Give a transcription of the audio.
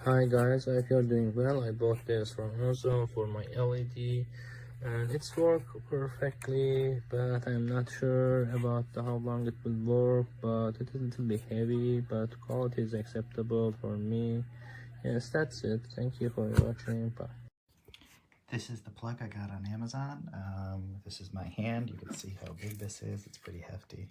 Hi guys, I hope you're doing well. I bought this from Amazon for my LED and it's worked perfectly, but I'm not sure about how long it will work. But it is a little bit heavy, but quality is acceptable for me. Yes, that's it. Thank you for watching. Bye. This is the plug I got on Amazon. This is my hand. You can see how big this is. It's pretty hefty.